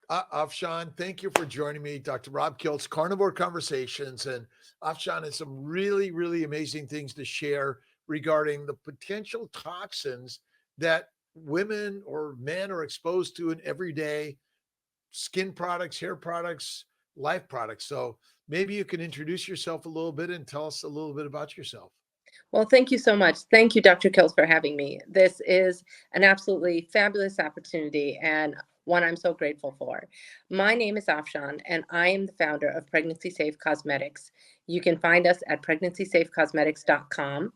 Afshan, thank you for joining me, Dr. Rob Kiltz, Carnivore Conversations. And Afshan has some really, really amazing things to share regarding the potential toxins that women or men are exposed to in everyday skin products, hair products, life products. So maybe you can introduce yourself a little bit and tell us a little bit about yourself. Well, thank you so much. Thank you, Dr. Kiltz, for having me. This is an absolutely fabulous opportunity and one I'm so grateful for. My name is Afshan, and I am the founder of Pregnancy Safe Cosmetics. You can find us at pregnancySafeCosmetics.com.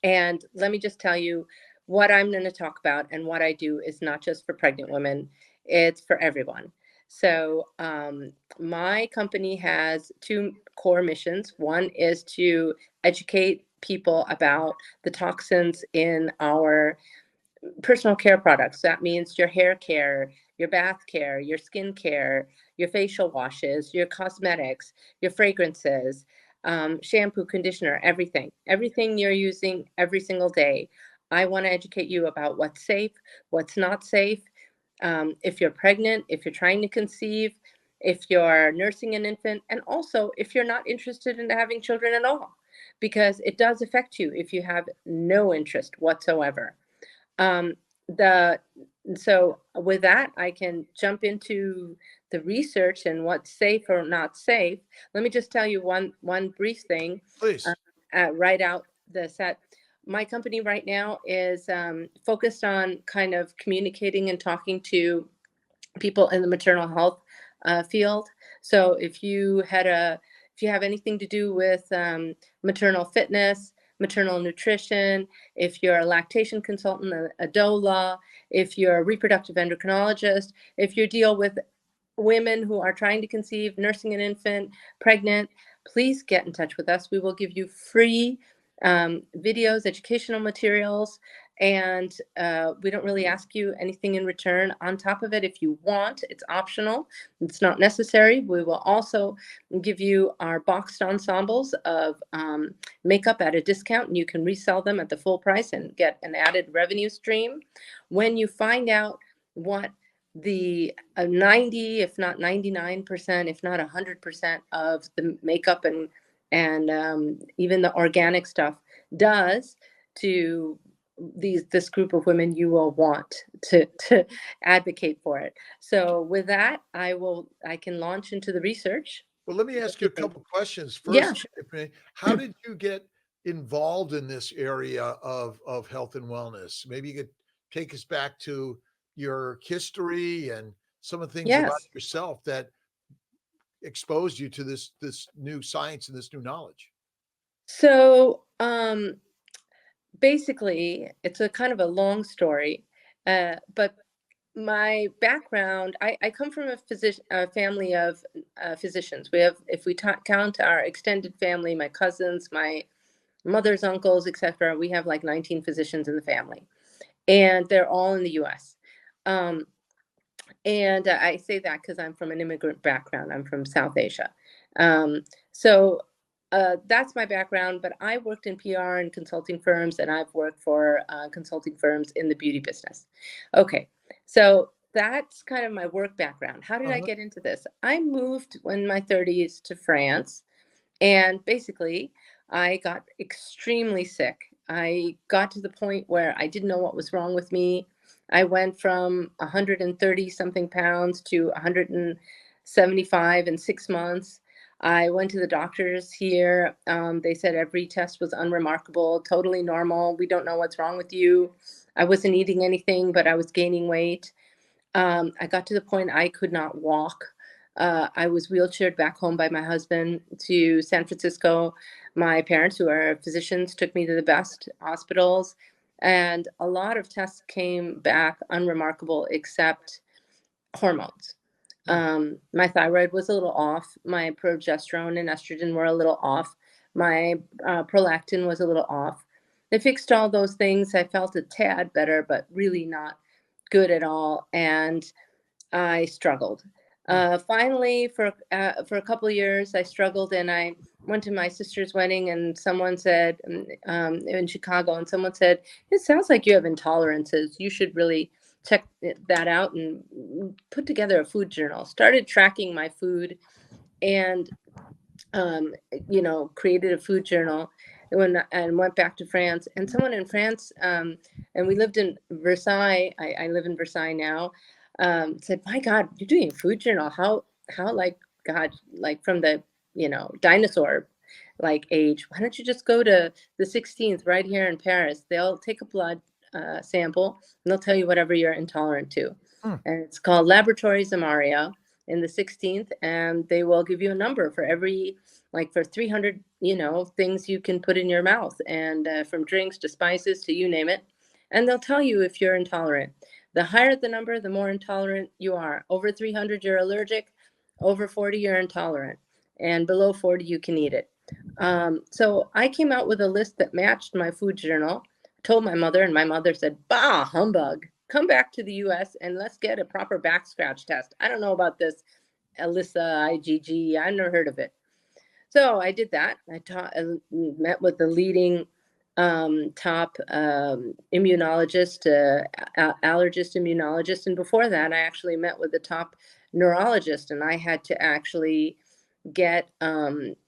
And let me just tell you what I'm going to talk about and what I do is not just for pregnant women, it's for everyone. So, my company has two core missions. One is to educate people about the toxins in our personal care products. That means your hair care, your bath care, your skin care, your facial washes, your cosmetics, your fragrances, shampoo, conditioner, everything you're using every single day. I want to educate you about what's safe, what's not safe. If you're pregnant, if you're trying to conceive, if you're nursing an infant, and also if you're not interested in having children at all, because it does affect you if you have no interest whatsoever. Um, the so with that, I can jump into the research and what's safe or not safe. Let me just tell you one brief thing. Uh, Please. right out the set. My company right now is focused on kind of communicating and talking to people in the maternal health field. So if you have anything to do with maternal fitness, maternal nutrition, if you're a lactation consultant, a doula, if you're a reproductive endocrinologist, if you deal with women who are trying to conceive, nursing an infant, pregnant, please get in touch with us. We will give you free videos, educational materials, and we don't really ask you anything in return. On top of it, if you want, it's optional. It's not necessary. We will also give you our boxed ensembles of makeup at a discount, and you can resell them at the full price and get an added revenue stream. When you find out what the 90, if not 99%, if not 100% of the makeup and even the organic stuff does to this group of women, you will want to advocate for it. So with that, I can launch into the research. Well, let me What ask do you you a think? couple questions. Yeah, First, how did you get involved in this area of health and wellness? Maybe you could take us back to your history and some of the things about yes. yourself that exposed you to this new science and this new knowledge. So basically, it's a kind of a long story, but my background, I come from a family of physicians. We have, if we count our extended family, my cousins, my mother's uncles, etc., we have like 19 physicians in the family, and they're all in the U.S. Um, and I say that because I'm from an immigrant background. I'm from South Asia. Um, so that's my background, but I worked in PR and consulting firms, and I've worked for consulting firms in the beauty business. Okay, so that's kind of my work background. How did I Uh-huh. get into this? I moved in my 30s to France, and basically, I got extremely sick. I got to the point where I didn't know what was wrong with me. I went from 130 something pounds to 175 in 6 months. I went to the doctors here. They said every test was unremarkable, totally normal. We don't know what's wrong with you. I wasn't eating anything, but I was gaining weight. I got to the point I could not walk. I was wheelchaired back home by my husband to San Francisco. My parents, who are physicians, took me to the best hospitals, and a lot of tests came back unremarkable except hormones. Hmm. My thyroid was a little off. My progesterone and estrogen were a little off. My prolactin was a little off. They fixed all those things. I felt a tad better, but really not good at all. And I struggled. Hmm. Finally, for a couple of years, I struggled, and I went to my sister's wedding, and someone said in Chicago, and someone said, "It sounds like you have intolerances. You should really checked that out and put together a food journal, started tracking my food, and created a food journal and went back to France. And someone in France, and we lived in Versailles. I live in Versailles now. Said, "My God, you're doing a food journal? How like God, like from the dinosaur like age? Why don't you just go to the 16th right here in Paris? They'll take a blood sample and they'll tell you whatever you're intolerant to." And it's called Laboratories Amaria in the 16th, and they will give you a number for every, like for 300 things you can put in your mouth, and from drinks to spices to you name it, and they'll tell you if you're intolerant. The higher the number, the more intolerant you are. Over 300 you're allergic, over 40 you're intolerant, and below 40 you can eat it. So I came out with a list that matched my food journal, told my mother, and my mother said, "Bah, humbug. Come back to the US and let's get a proper back scratch test. I don't know about this Alyssa IgG. I've never heard of it." So I did that. I met with the leading top immunologist, allergist immunologist. And before that, I actually met with the top neurologist, and I had to actually get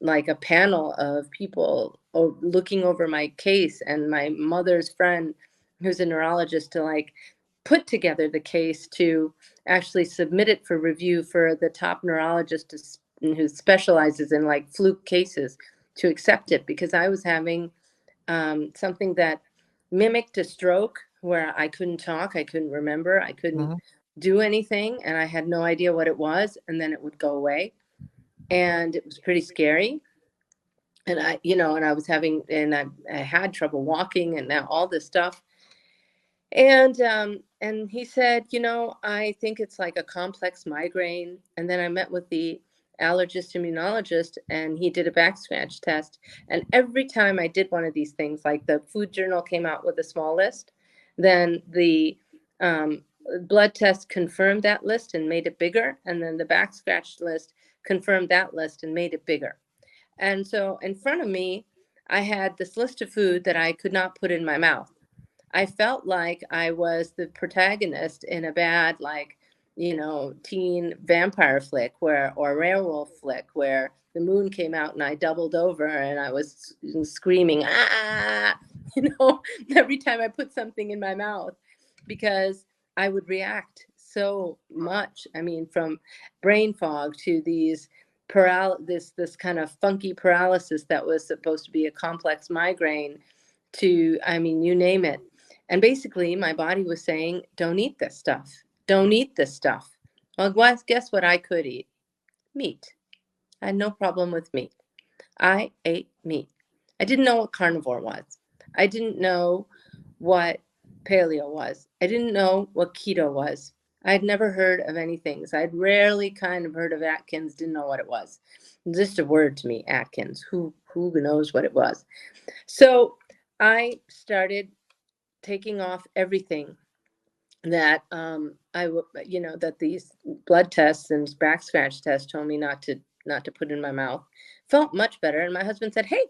like a panel of people looking over my case, and my mother's friend, who's a neurologist, to like put together the case to actually submit it for review for the top neurologist who specializes in like fluke cases to accept it, because I was having something that mimicked a stroke where I couldn't talk, I couldn't remember, I couldn't do anything, and I had no idea what it was, and then it would go away. And it was pretty scary. And I was having, and I had trouble walking, and now all this stuff. And he said, "I think it's like a complex migraine." And then I met with the allergist immunologist, and he did a back scratch test. And every time I did one of these things, like the food journal came out with a small list, then the blood test confirmed that list and made it bigger, and then the back scratch list confirmed that list and made it bigger. And so in front of me, I had this list of food that I could not put in my mouth. I felt like I was the protagonist in a bad, like, teen vampire flick or werewolf flick, where the moon came out and I doubled over and I was screaming, "Ah," every time I put something in my mouth, because I would react so much. I mean, from brain fog to these this kind of funky paralysis that was supposed to be a complex migraine to, I mean, you name it. And basically, my body was saying, "Don't eat this stuff. Don't eat this stuff." Well, guess what I could eat? Meat. I had no problem with meat. I ate meat. I didn't know what carnivore was. I didn't know what paleo was. I didn't know what keto was. I had never heard of any things. I'd rarely kind of heard of Atkins, didn't know what it was. Just a word to me, Atkins. Who knows what it was? So I started taking off everything that that these blood tests and back scratch tests told me not to put in my mouth. Felt much better, and my husband said, "Hey,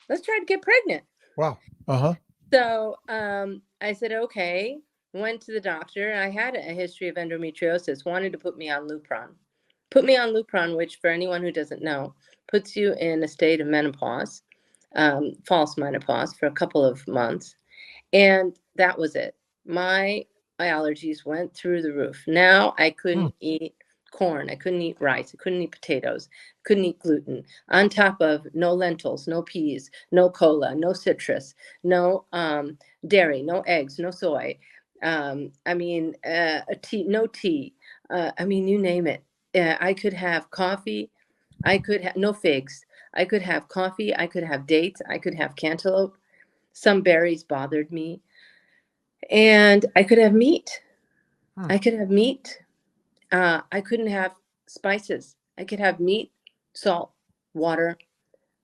let's try to get pregnant." Wow. So I said, "Okay." Went to the doctor. I had a history of endometriosis. Wanted to put me on Lupron, which, for anyone who doesn't know, puts you in a state of menopause, false menopause, for a couple of months. And that was it. My allergies went through the roof. Now I couldn't eat corn. I couldn't eat rice. I couldn't eat potatoes. Couldn't eat gluten. On top of no lentils, no peas, no cola, no citrus, no dairy, no eggs, no soy. No tea. I mean, you name it. I could have coffee. I could have no figs. I could have coffee. I could have dates. I could have cantaloupe. Some berries bothered me. And I could have meat. I could have meat. I couldn't have spices. I could have meat, salt, water.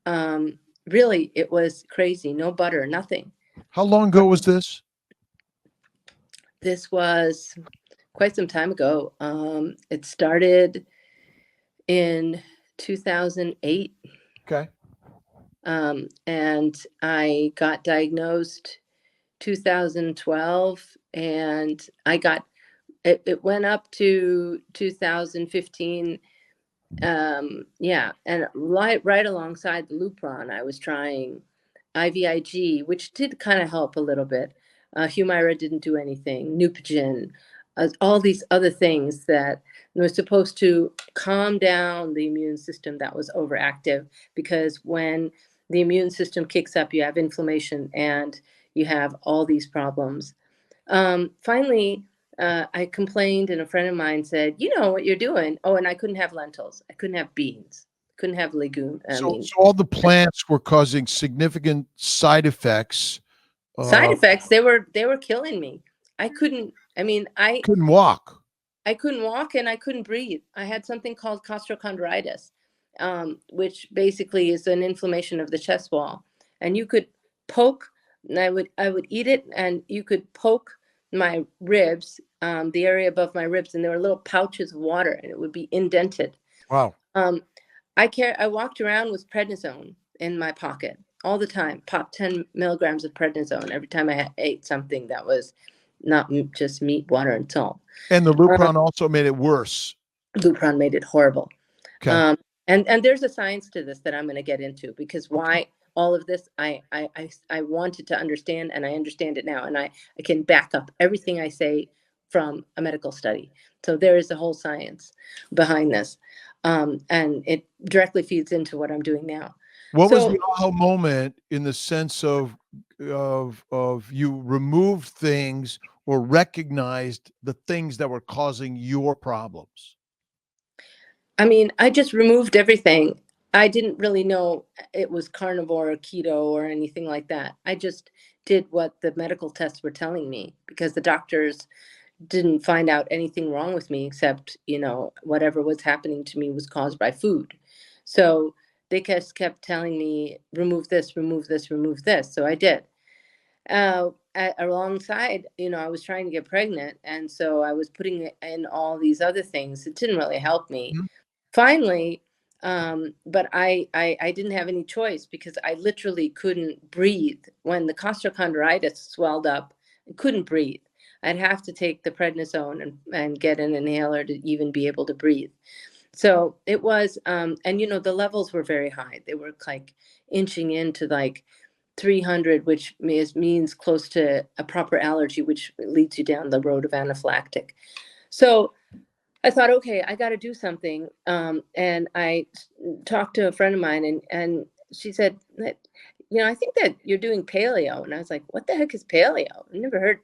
Really, it was crazy. No butter, nothing. How long ago was this? This was quite some time ago. It started in 2008. Okay. And I got diagnosed 2012, and I got it went up to 2015. Yeah, and right alongside the Lupron, I was trying IVIG, which did kind of help a little bit. Humira didn't do anything. Neupogen, all these other things that were supposed to calm down the immune system that was overactive, because when the immune system kicks up, you have inflammation and you have all these problems. Finally, I complained, and a friend of mine said, "You know what you're doing." Oh, and I couldn't have lentils. I couldn't have beans. Couldn't have legume. I So, mean, so all the plants were causing significant side effects. side Uh, effects. They were killing me. I couldn't. I mean, couldn't walk. I couldn't walk and I couldn't breathe. I had something called costochondritis, which basically is an inflammation of the chest wall. And you could poke, and I would eat it, and you could poke my ribs, the area above my ribs, and there were little pouches of water, and it would be indented. Wow. Um, I walked around with prednisone in my pocket all the time. Pop 10 milligrams of prednisone every time I ate something that was not just meat, water, and salt. And the Lupron also made it worse. Lupron made it horrible. Okay. And there's a science to this that I'm going to get into, because why all of this I wanted to understand, and I understand it now, and I can back up everything I say from a medical study. So there is a whole science behind this, and it directly feeds into what I'm doing now. What was So the aha moment in the sense of you removed things or recognized the things that were causing your problems? I mean, I just removed everything. I didn't really know it was carnivore or keto or anything like that. I just did what the medical tests were telling me, because the doctors didn't find out anything wrong with me, except, whatever was happening to me was caused by food. So they just kept telling me, remove this, remove this, remove this. So I did. Alongside, I was trying to get pregnant. And so I was putting in all these other things. It didn't really help me. Mhm. Finally, but I didn't have any choice, because I literally couldn't breathe. When the costochondritis swelled up, I couldn't breathe. I'd have to take the prednisone and get an inhaler to even be able to breathe. So it was, and the levels were very high. They were like inching into like 300, which means close to a proper allergy, which leads you down the road of anaphylactic. So I thought, okay, I got to do something. And I talked to a friend of mine, and she said that, I think that you're doing paleo. And I was like, what the heck is paleo? I never heard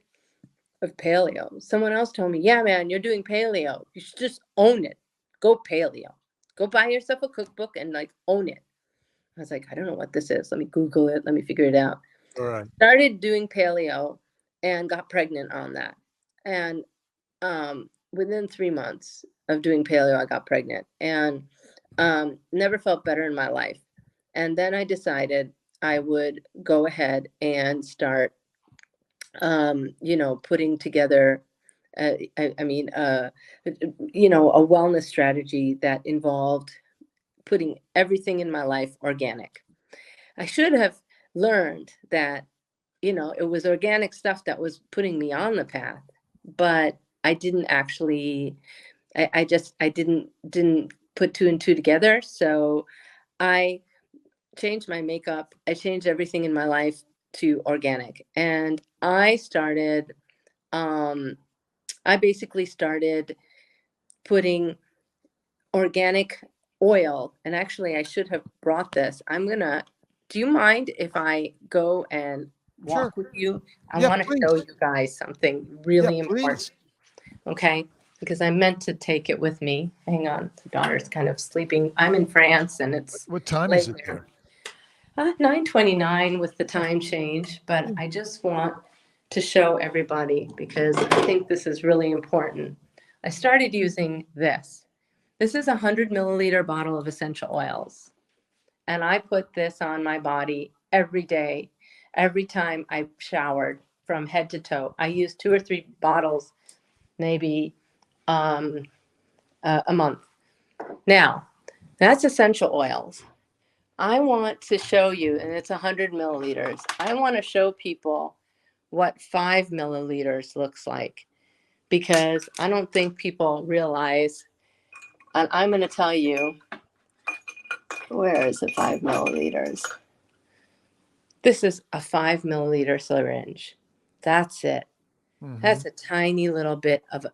of paleo. Someone else told me, yeah, man, you're doing paleo. You should just own it. Go paleo. Go buy yourself a cookbook and like own it. I was like, I don't know what this is. Let me Google it. Let me figure it out. All right. Started doing paleo and got pregnant on that. And within 3 months of doing paleo, I got pregnant, and never felt better in my life. And then I decided I would go ahead and start, putting together, a wellness strategy that involved putting everything in my life organic. I should have learned that, it was organic stuff that was putting me on the path, but I didn't actually, I didn't put two and two together. So I changed my makeup. I changed everything in my life to organic. And I basically started putting organic oil. And actually, I should have brought this. Do you mind if I go and Sure. walk with you? I Yeah, want to please. show you guys something Yeah, really please. important. Okay. Because I meant to take it with me. Hang on. The daughter's kind of sleeping. I'm in France, and it's What time late is it there. there? 9:29 with the time change, but I just want to show everybody, because I think this is really important. I started using this. This is a 100 milliliter bottle of essential oils. And I put this on my body every day, every time I showered from head to toe. I used 2 or 3 bottles, maybe a month. Now, that's essential oils. I want to show you, and it's 100 milliliters. I want to show people what 5 milliliters looks like. because I don't think people realize, and I'm going to tell you, where is the 5 milliliters? This is a 5 milliliter syringe. That's it. That's a tiny little bit of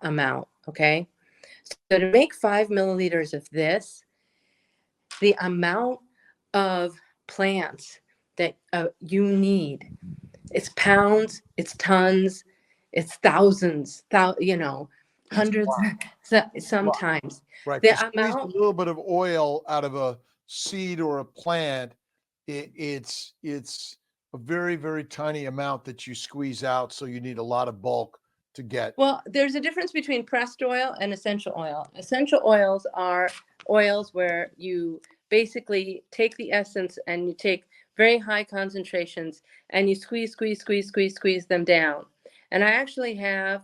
amount. Okay. So to make 5 milliliters of this, the amount of plants that you need, it's pounds, it's tons, it's thousands, hundreds, sometimes. Right. The To squeeze a amount, little bit of oil out of a seed or a plant, it's a very, very tiny amount that you squeeze out. So you need a lot of bulk to get. well, there's a difference between pressed oil and essential oil. Essential oils are oils where you basically take the essence and you take very high concentrations and you squeeze them down. And I actually have,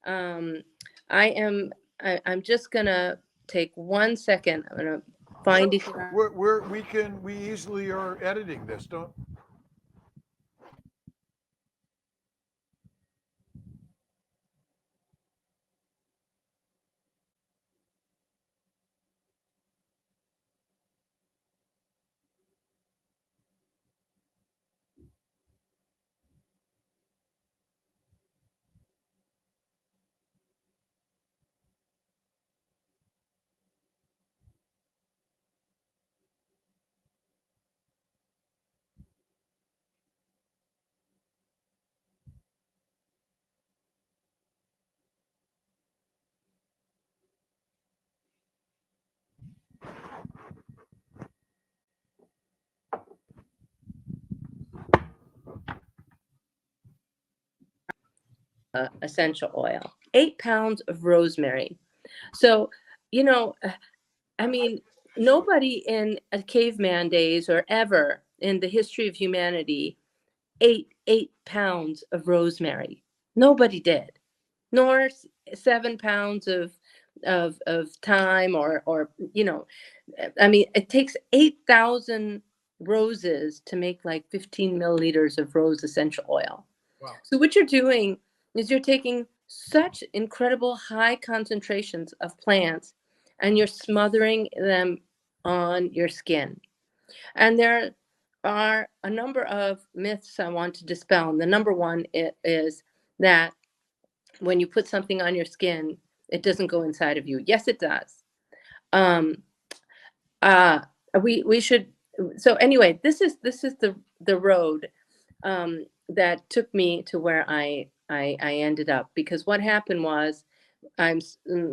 I'm just gonna take 1 second. I'm gonna find it. We easily are editing this, don't? Essential oil, 8 pounds of rosemary. So, I mean, nobody in a caveman days or ever in the history of humanity ate 8 pounds of rosemary. Nobody did, nor 7 pounds of thyme or I mean, it takes 8,000 roses to make like 15 milliliters of rose essential oil. Wow. So what you're doing is you're taking such incredible high concentrations of plants and you're smothering them on your skin. And there are a number of myths I want to dispel. And the number one is that when you put something on your skin, it doesn't go inside of you. Yes, it does. Um, uh, we should. So anyway, this is the road that took me to where I ended up, because what happened was I'm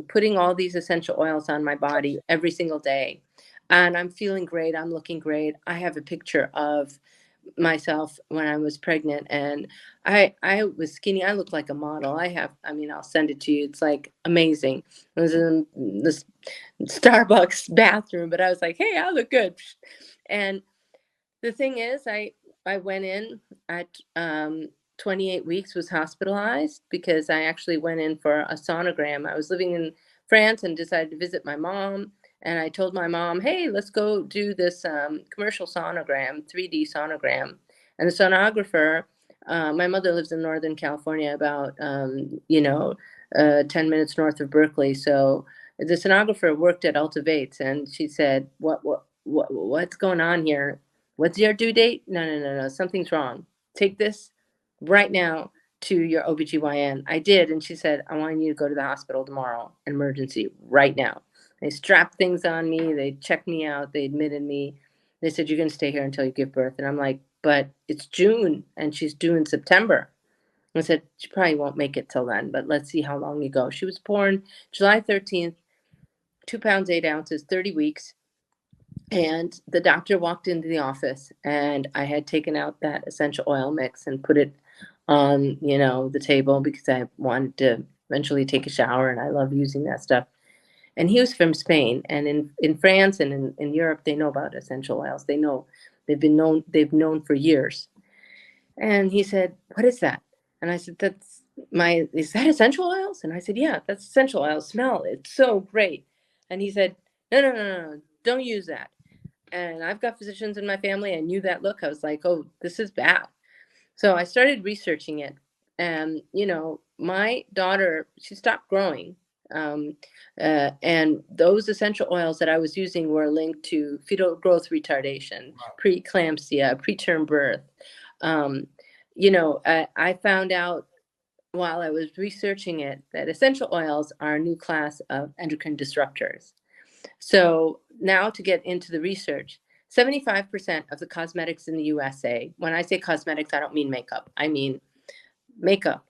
putting all these essential oils on my body every single day, and I'm feeling great. I'm looking great. I have a picture of myself when I was pregnant, and I was skinny. I looked like a model. I mean, I'll send it to you. It's like amazing. It was in this Starbucks bathroom, but I was like, hey, I look good. And the thing is, I went in at 28 weeks, was hospitalized because I actually went in for a sonogram. I was living in France and decided to visit my mom. And I told my mom, hey, let's go do this commercial sonogram, 3D sonogram. And the sonographer, my mother lives in Northern California, about 10 minutes north of Berkeley. So the sonographer worked at Ultivates, and she said, what's going on here? What's your due date? No. Something's wrong. Take this right now to your OBGYN. I did. And she said, I want you to go to the hospital tomorrow, emergency, right now. They strapped things on me. They checked me out. They admitted me. They said, you're going to stay here until you give birth. And I'm like, but it's June and she's due in September. I said, she probably won't make it till then, but let's see how long you go. She was born July 13th, 2 pounds, 8 ounces, 30 weeks. And the doctor walked into the office, and I had taken out that essential oil mix and put it on, the table, because I wanted to eventually take a shower and I love using that stuff. And he was from Spain, and in France and in Europe, they know about essential oils. They know, they've known for years. And he said, what is that? And I said, is that essential oils? And I said, yeah, that's essential oil. Smell, it's so great. And he said, no, don't use that. And I've got physicians in my family. I knew that look. I was like, oh, this is bad. So I started researching it. And, my daughter, she stopped growing. And those essential oils that I was using were linked to fetal growth retardation, preeclampsia, preterm birth. I found out while I was researching it that essential oils are a new class of endocrine disruptors. So now to get into the research, 75% of the cosmetics in the USA, when I say cosmetics, I don't mean makeup. I mean makeup,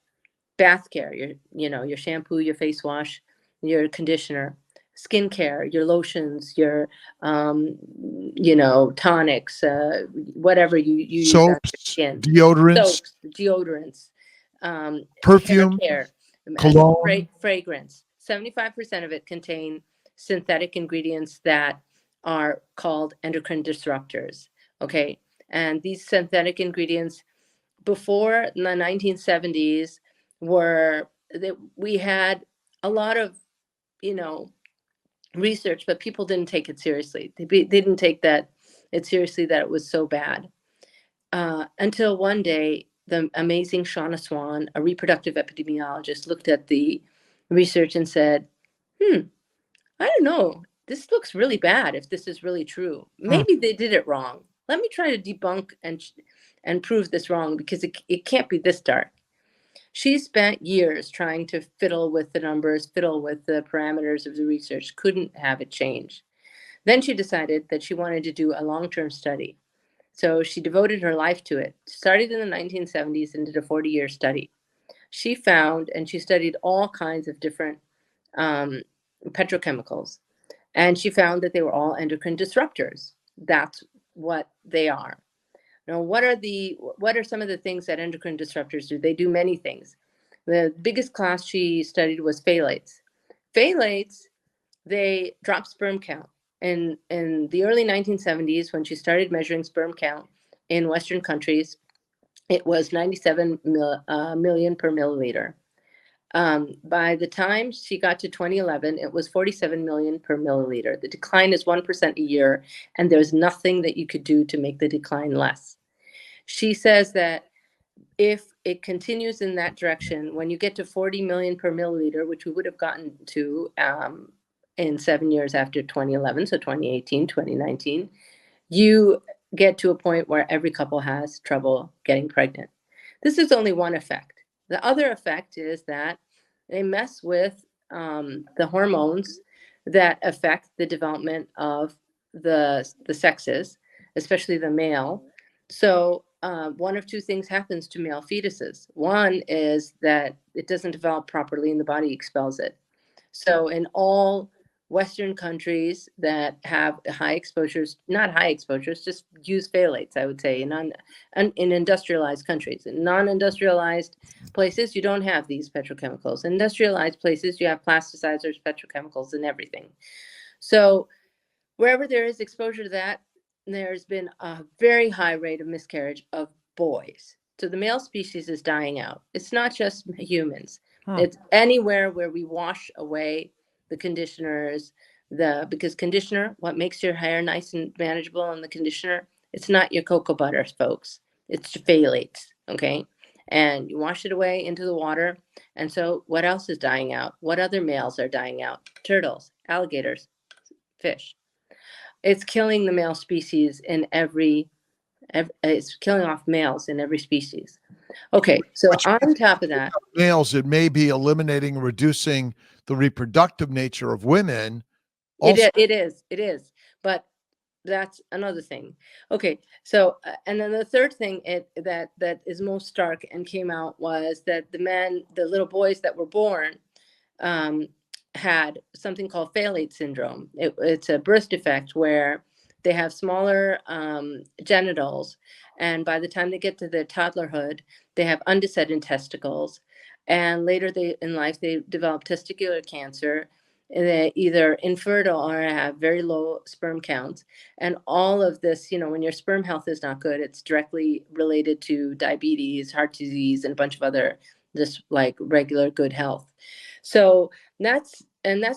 bath care, your shampoo, your face wash, your conditioner, skincare, your lotions, your tonics, whatever you use on your Soaps, skin, deodorants, soaps, deodorants, hair perfume, care, cologne. fragrance. 75% of it contain synthetic ingredients that are called endocrine disruptors. Okay, and these synthetic ingredients before the 1970s were that we had a lot of research, but people didn't take it seriously. They didn't take it seriously, that it was so bad, until one day the amazing Shauna Swan, a reproductive epidemiologist, looked at the research and said, I don't know, this looks really bad. If this is really true, maybe they did it wrong. Let me try to debunk and prove this wrong, because it can't be this dark. She spent years trying to fiddle with the numbers, fiddle with the parameters of the research, couldn't have it change. Then she decided that she wanted to do a long-term study. So she devoted her life to it, started in the 1970s and did a 40-year study. She found, and she studied all kinds of different petrochemicals, and she found that they were all endocrine disruptors. That's what they are. Now, what are some of the things that endocrine disruptors do? They do many things. The biggest class she studied was phthalates. Phthalates, they drop sperm count. In the early 1970s, when she started measuring sperm count in Western countries, it was 97 million per milliliter. By the time she got to 2011, it was 47 million per milliliter. The decline is 1% a year, and there's nothing that you could do to make the decline less. She says that if it continues in that direction, when you get to 40 million per milliliter, which we would have gotten to in 7 years after 2011, so 2018, 2019, you get to a point where every couple has trouble getting pregnant. This is only one effect. The other effect is that they mess with the hormones that affect the development of the sexes, especially the male. So one of two things happens to male fetuses. One is that it doesn't develop properly and the body expels it. So in all Western countries that have high exposures, not high exposures, just use phthalates, I would say, in industrialized countries. In non-industrialized places, you don't have these petrochemicals. In industrialized places, you have plasticizers, petrochemicals, and everything. So wherever there is exposure to that, there's been a very high rate of miscarriage of boys. So the male species is dying out. It's not just humans. It's anywhere where we wash away the conditioners, because conditioner, what makes your hair nice and manageable in the conditioner, it's not your cocoa butter, folks. It's phthalates, okay? And you wash it away into the water. And so what else is dying out? What other males are dying out? Turtles, alligators, fish. It's killing the male species in every it's killing off males in every species. Okay, so on top of that, males, it may be eliminating, reducing the reproductive nature of women. It is, but that's another thing. Okay, so and then the third thing that is most stark and came out was that the little boys that were born, had something called phthalate syndrome. It's a birth defect where they have smaller genitals, and by the time they get to their toddlerhood, they have undescended testicles, and later in life they develop testicular cancer. And they're either infertile or have very low sperm counts. And all of this, when your sperm health is not good, it's directly related to diabetes, heart disease, and a bunch of other just like regular good health. So that's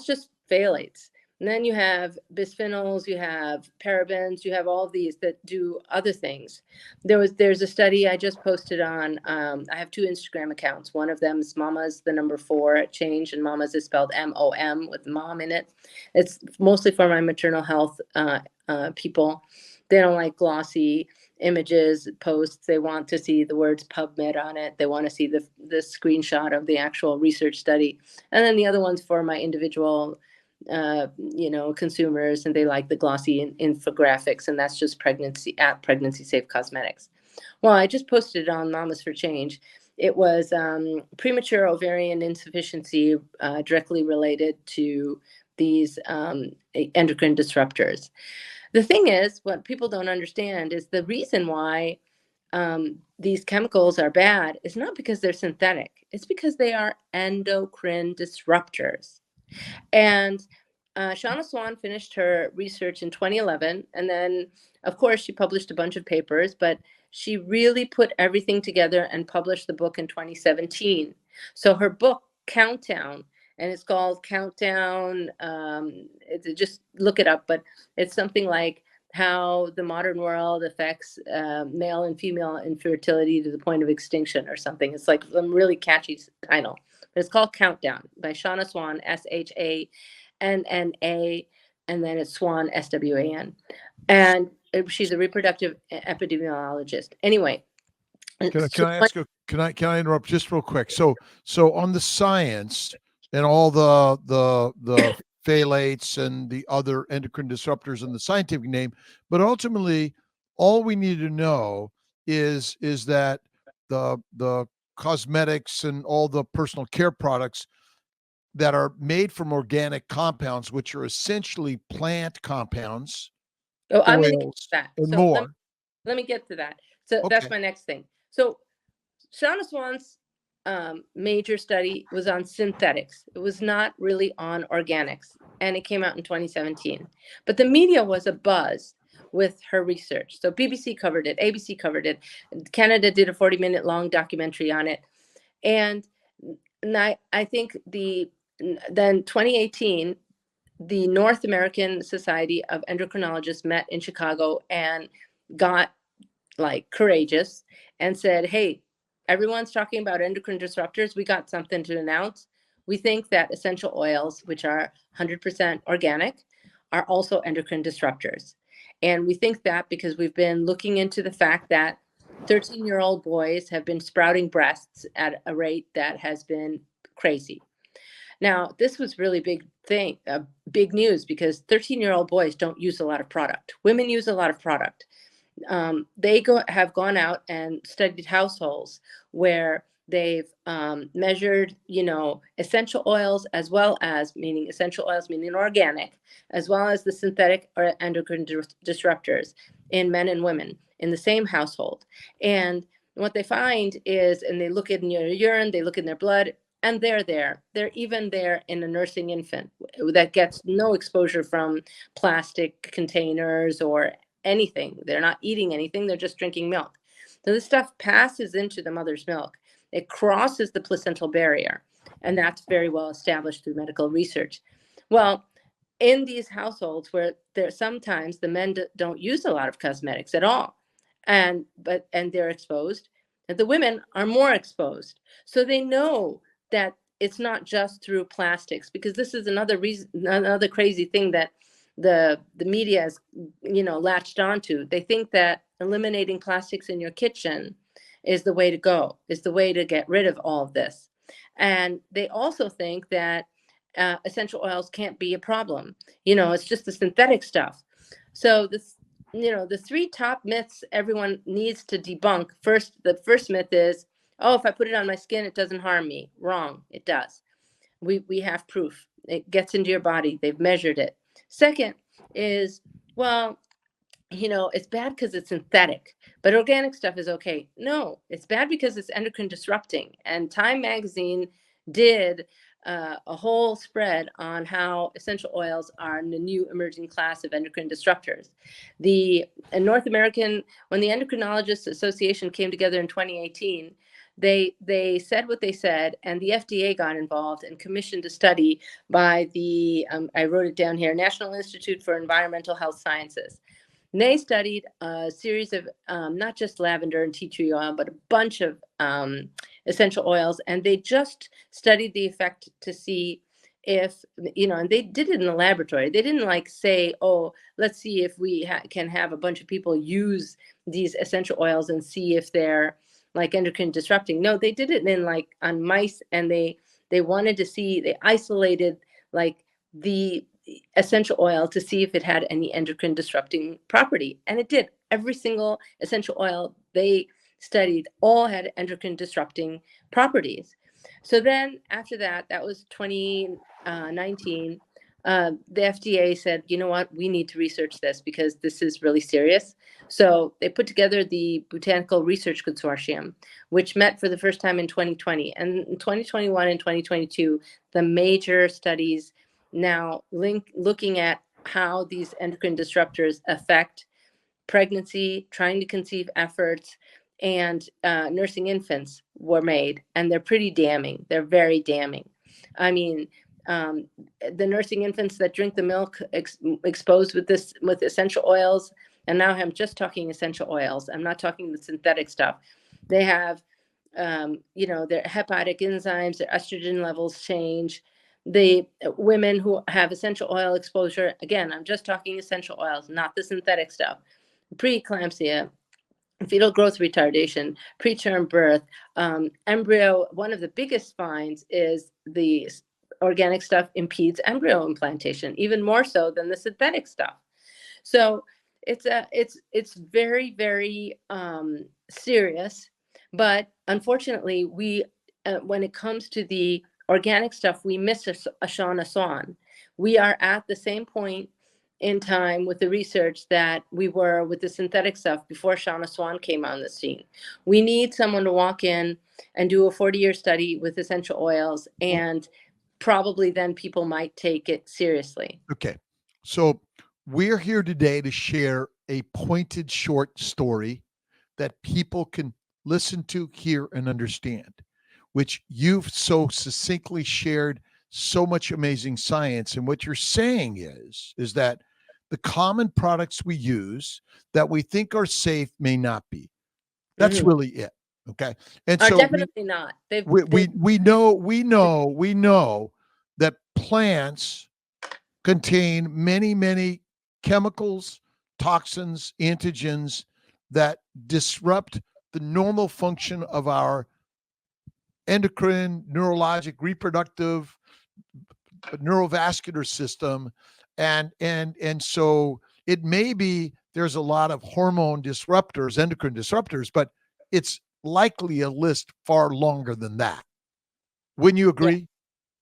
just phthalates. And then you have bisphenols, you have parabens, you have all of these that do other things. There's a study I just posted on. I have 2 Instagram accounts. One of them is Mama's the number 4 change, and Mama's is spelled MOM with mom in it. It's mostly for my maternal health people. They don't like glossy images, posts. They want to see the words PubMed on it. They want to see the screenshot of the actual research study. And then the other one's for my individual consumers, and they like the glossy infographics, and that's just Pregnancy Safe Cosmetics. Well, I just posted it on Mamas for Change. It was premature ovarian insufficiency directly related to these endocrine disruptors. The thing is, what people don't understand is the reason why these chemicals are bad is not because they're synthetic. It's because they are endocrine disruptors. And Shauna Swan finished her research in 2011. And then, of course, she published a bunch of papers, but she really put everything together and published the book in 2017. So her book, Countdown, and it's called Countdown. Just look it up, but it's something like how the modern world affects male and female infertility to the point of extinction or something. It's like a really catchy title. It's called Countdown by Shauna Swan, SHANNA, and then it's Swan, SWAN. And she's a reproductive epidemiologist. Anyway. Can I interrupt just real quick? So on the science and all the phthalates and the other endocrine disruptors in the scientific name, but ultimately all we need to know is that the cosmetics and all the personal care products that are made from organic compounds, which are essentially plant compounds, I'm going to get oils, to that. and So more. let me get to that. So Okay. that's my next thing. So Shauna Swan's major study was on synthetics. It was not really on organics, and it came out in 2017. But the media was abuzz with her research. So BBC covered it, ABC covered it, Canada did a 40-minute long documentary on it. And I think then 2018, the North American Society of Endocrinologists met in Chicago and got like courageous and said, hey, everyone's talking about endocrine disruptors. We got something to announce. We think that essential oils, which are 100% organic, are also endocrine disruptors. And we think that because we've been looking into the fact that 13-year-old boys have been sprouting breasts at a rate that has been crazy. Now, this was really big news, because 13-year-old boys don't use a lot of product. Women use a lot of product. They have gone out and studied households where they've measured, essential oils, as well as meaning organic, as well as the synthetic or endocrine disruptors in men and women in the same household. And what they find is, and they look in your urine, they look in their blood, and they're there. They're even there in a nursing infant that gets no exposure from plastic containers or anything. They're not eating anything. They're just drinking milk. So this stuff passes into the mother's milk. It crosses the placental barrier. And that's very well established through medical research. Well, in these households where sometimes the men don't use a lot of cosmetics at all, and they're exposed, and the women are more exposed. So they know that it's not just through plastics, because this is another crazy thing that the media has latched onto. They think that eliminating plastics in your kitchen is the way to go, is the way to get rid of all of this. And they also think that essential oils can't be a problem. It's just the synthetic stuff. So the 3 top myths everyone needs to debunk. The first myth is, oh, if I put it on my skin, it doesn't harm me. Wrong. It does. We have proof. It gets into your body. They've measured it. Second is, well, it's bad because it's synthetic, but organic stuff is okay. No, it's bad because it's endocrine disrupting. And Time Magazine did a whole spread on how essential oils are the new emerging class of endocrine disruptors. When the Endocrinologists Association came together in 2018, They said what they said, and the FDA got involved and commissioned a study by the I wrote it down here, National Institute for Environmental Health Sciences. And they studied a series of not just lavender and tea tree oil, but a bunch of essential oils, and they just studied the effect to see if, and they did it in the laboratory. They didn't like say, oh, let's see if we can have a bunch of people use these essential oils and see if they're like endocrine disrupting. No, they did it in like on mice, and they wanted to see, they isolated like the essential oil to see if it had any endocrine disrupting property, and it did. Every single essential oil they studied all had endocrine disrupting properties. So then after that, that was 2019, the FDA said, you know what, we need to research this because this is really serious. So they put together the Botanical Research Consortium, which met for the first time in 2020. And in 2021 and 2022, the major studies now looking at how these endocrine disruptors affect pregnancy, trying to conceive efforts, and nursing infants were made, and they're pretty damning. They're very damning. I mean, the nursing infants that drink the milk exposed with essential oils, and now I'm just talking essential oils. I'm not talking the synthetic stuff. They have, their hepatic enzymes, their estrogen levels change. The women who have essential oil exposure, again, I'm just talking essential oils, not the synthetic stuff. Preeclampsia, fetal growth retardation, preterm birth, embryo. One of the biggest finds is the organic stuff impedes embryo implantation, even more so than the synthetic stuff. So it's very, very serious. But unfortunately, we when it comes to the organic stuff, we miss Afshan Hussain. We are at the same point in time with the research that we were with the synthetic stuff before Afshan Hussain came on the scene. We need someone to walk in and do a 40-year study with essential oils, and probably then people might take it seriously. Okay. So we're here today to share a pointed short story that people can listen to, hear, and understand, which you've so succinctly shared so much amazing science. And what you're saying is that the common products we use that we think are safe may not be. That's really it. Okay. And Are so definitely not. we know that plants contain many chemicals, toxins, antigens that disrupt the normal function of our endocrine, neurologic, reproductive, neurovascular system. And so it may be there's a lot of hormone disruptors, endocrine disruptors, but it's likely a list far longer than that. Wouldn't you agree? Yeah.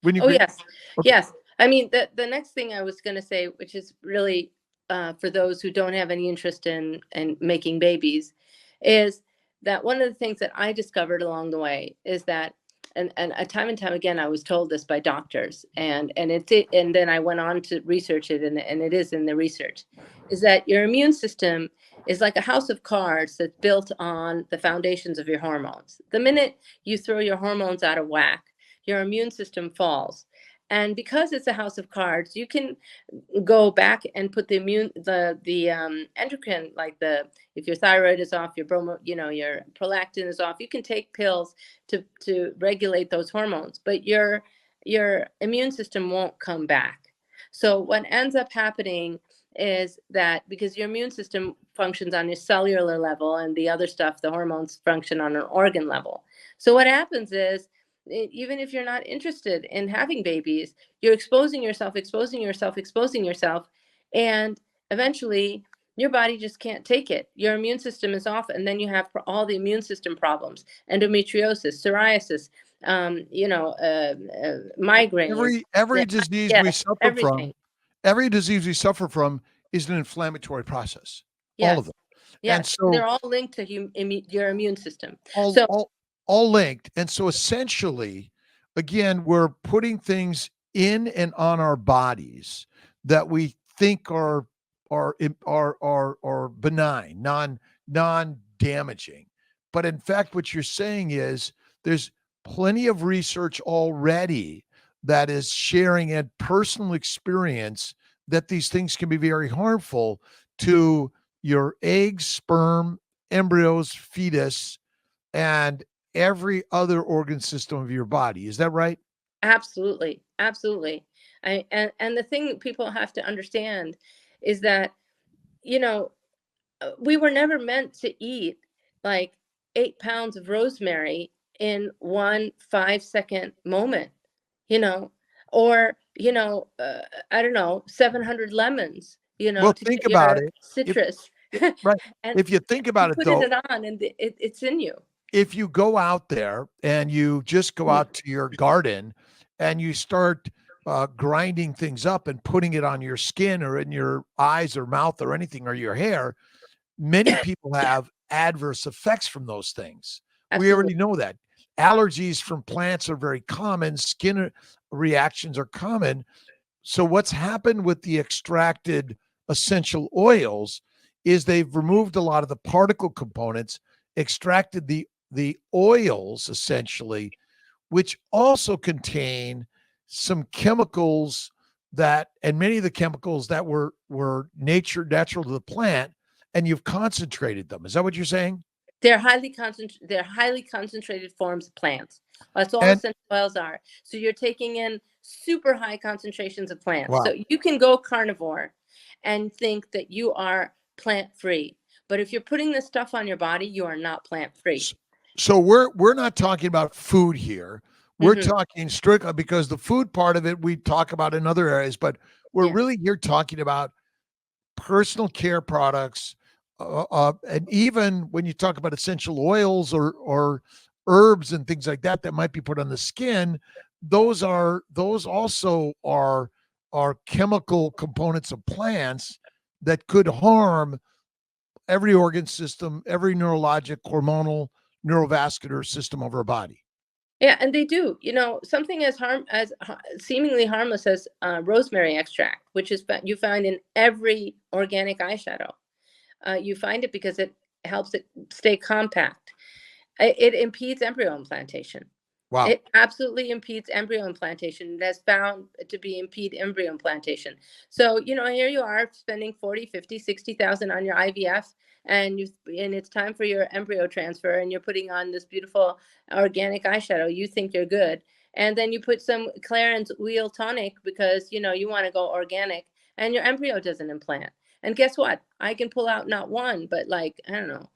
Wouldn't you agree? Yes. Okay. Yes. I mean, the next thing I was going to say, which is really for those who don't have any interest in making babies, is that one of the things that I discovered along the way is that, and time and time again, I was told this by doctors, and then I went on to research it, and it is in the research, is that your immune system is like a house of cards that's built on the foundations of your hormones. The minute you throw your hormones out of whack, your immune system falls. And because it's a house of cards, you can go back and put the endocrine, like if your thyroid is off, your your prolactin is off, you can take pills to regulate those hormones, but your immune system won't come back. So what ends up happening is that because your immune system functions on your cellular level, and the other stuff, the hormones, function on an organ level. So what happens is, even if you're not interested in having babies, you're exposing yourself, and eventually your body just can't take it. Your immune system is off, and then you have all the immune system problems: endometriosis, psoriasis, migraines. Every disease we suffer everything. from, every disease we suffer from is an inflammatory process. Yes. All of them. Yes. And so they're all linked to your immune system. All linked. And so essentially, again, we're putting things in and on our bodies that we think are benign, non-damaging. But in fact, what you're saying is there's plenty of research already that is sharing a personal experience that these things can be very harmful to your eggs, sperm, embryos, fetus, and every other organ system of your body. Is that right? Absolutely, absolutely. And the thing that people have to understand is that, you know, we were never meant to eat like 8 pounds of rosemary in one 5-second moment, you know, or, I don't know, 700 lemons, Well, to think get about your it. If citrus. right. And If you think you about it put though, it on and it's in you. if you go out there and you just go out to your garden and you start grinding things up and putting it on your skin or in your eyes or mouth or anything or your hair, many people have adverse effects from those things. We Absolutely. already know that. Allergies from plants are very common, skin reactions are common. So, what's happened with the extracted essential oils is they've removed a lot of the particle components, extracted the oils essentially, which also contain some chemicals that, and many of the chemicals that were natural to the plant, and you've concentrated them. Is that what you're saying? They're highly concentrated forms of plants. That's all And essential oils are. So you're taking in super high concentrations of plants. wow. So you can go carnivore and think that you are plant free. But if you're putting this stuff on your body, you are not plant free. So we're not talking about food here. We're Hmm. talking strictly because the food part of it we talk about in other areas, but we're Yeah. really here talking about personal care products, and even when you talk about essential oils or herbs and things like that that might be put on the skin, those also are chemical components of plants that could harm every organ system, every neurologic, hormonal, neurovascular system of our body. Yeah, and they do. Something seemingly harmless as rosemary extract, which is you find in every organic eyeshadow. You find it because it helps it stay compact. It impedes embryo implantation. Wow. It absolutely impedes embryo implantation. It has found to be impede embryo implantation. So, here you are spending 40, 50, 60,000 on your IVF, and it's time for your embryo transfer, and you're putting on this beautiful organic eyeshadow. You think you're good. And then you put some Clarins Wheel Tonic because, you want to go organic, and your embryo doesn't implant. And guess what? I can pull out not one, but like, I don't know,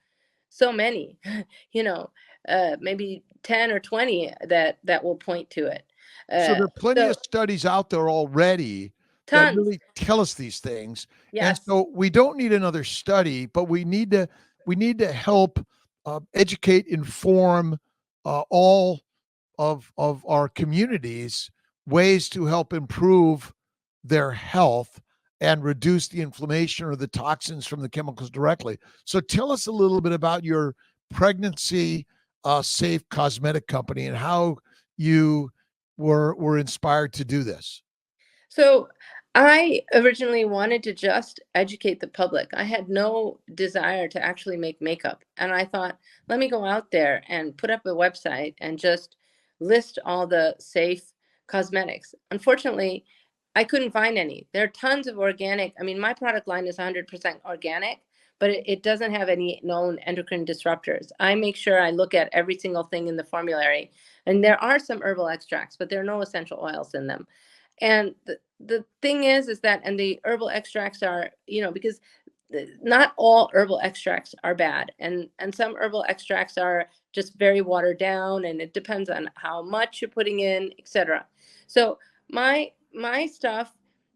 so many, you know, maybe 10 or 20 that will point to it. So there are plenty of So studies out there already that tons. really tell us these things. And Yes. so we don't need another study, but we need to help educate, inform all of our communities ways to help improve their health and reduce the inflammation or the toxins from the chemicals directly. So tell us a little bit about your pregnancy safe cosmetic company and how you were inspired to do this. So I originally wanted to just educate the public. I had no desire to actually make makeup. And I thought, let me go out there and put up a website and just list all the safe cosmetics. Unfortunately, I couldn't find any. There are tons of organic. I mean, my product line is 100% organic, but it doesn't have any known endocrine disruptors. I make sure I look at every single thing in the formulary. And there are some herbal extracts, but there are no essential oils in them. And the thing is that, and the herbal extracts are, because not all herbal extracts are bad, and some herbal extracts are just very watered down, and it depends on how much you're putting in, etc. So my stuff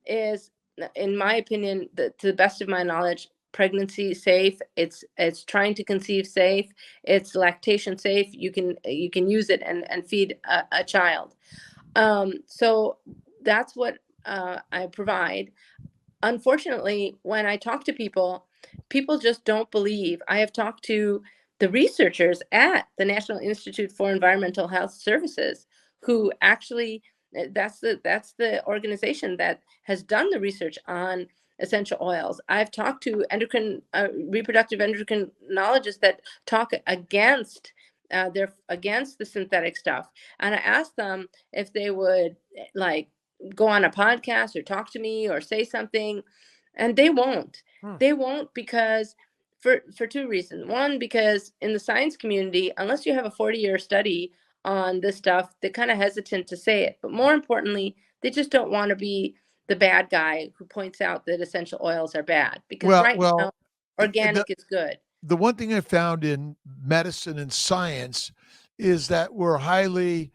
is, in my opinion, to the best of my knowledge, pregnancy safe. It's trying to conceive safe. It's lactation safe. You can use it and feed a child. So that's what I provide. Unfortunately, when I talk to people, people just don't believe. I have talked to the researchers at the National Institute for Environmental Health Services, who actually, that's the organization that has done the research on essential oils. I've talked to reproductive endocrinologists that talk against they're against the synthetic stuff. And I asked them if they would like go on a podcast or talk to me or say something, and they won't. They won't because for two reasons. One, because in the science community, unless you have a 40-year study on this stuff, they're kind of hesitant to say it. But more importantly, they just don't want to be the bad guy who points out that essential oils are bad, because right now organic is good. The one thing I found in medicine and science is that we're highly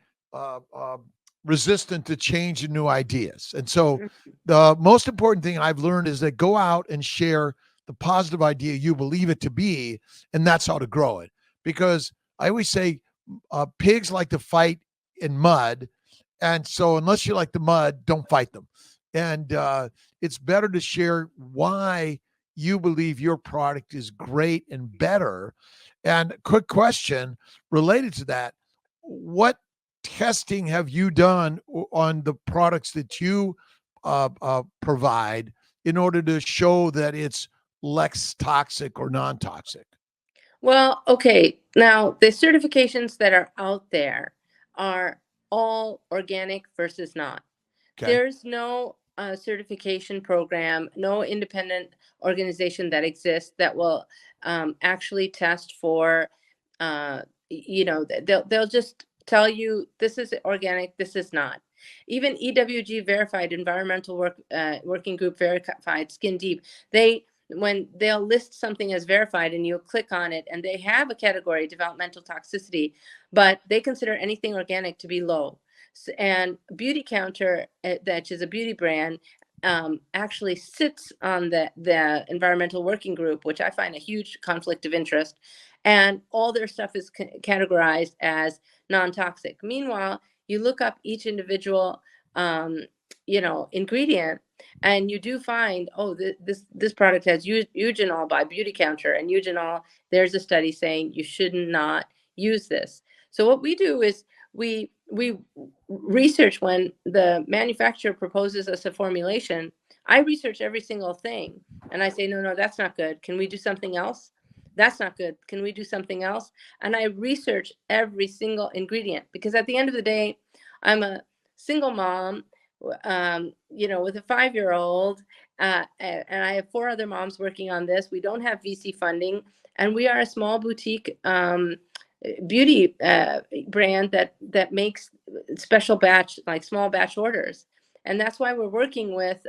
resistant to change and new ideas. And so the most important thing I've learned is that go out and share the positive idea you believe it to be, and that's how to grow it. Because I always say pigs like to fight in mud, and so unless you like the mud, don't fight them. And it's better to share why you believe your product is great and better. And quick question related to that: what testing have you done on the products that you provide in order to show that it's less toxic or non-toxic? Well, okay. Now, the certifications that are out there are all organic versus not. Okay. There's no certification program, no independent organization that exists that will actually test for, they'll just tell you this is organic, this is not. Even EWG verified, environmental working group verified, Skin Deep, when they'll list something as verified and you'll click on it and they have a category, developmental toxicity, but they consider anything organic to be low. And Beauty Counter, that is a beauty brand, actually sits on the environmental working group, which I find a huge conflict of interest. And all their stuff is categorized as non-toxic. Meanwhile, you look up each individual, ingredient, and you do find, oh, this product has eugenol by Beauty Counter, and eugenol, there's a study saying you should not use this. So what we do is we research. When the manufacturer proposes us a formulation, I research every single thing, and I say, no, that's not good. Can we do something else? That's not good. Can we do something else? And I research every single ingredient, because at the end of the day, I'm a single mom, with a 5-year-old, and I have 4 other moms working on this. We don't have VC funding, and we are a small boutique beauty brand that makes special batch, like small batch orders. And that's why we're working with,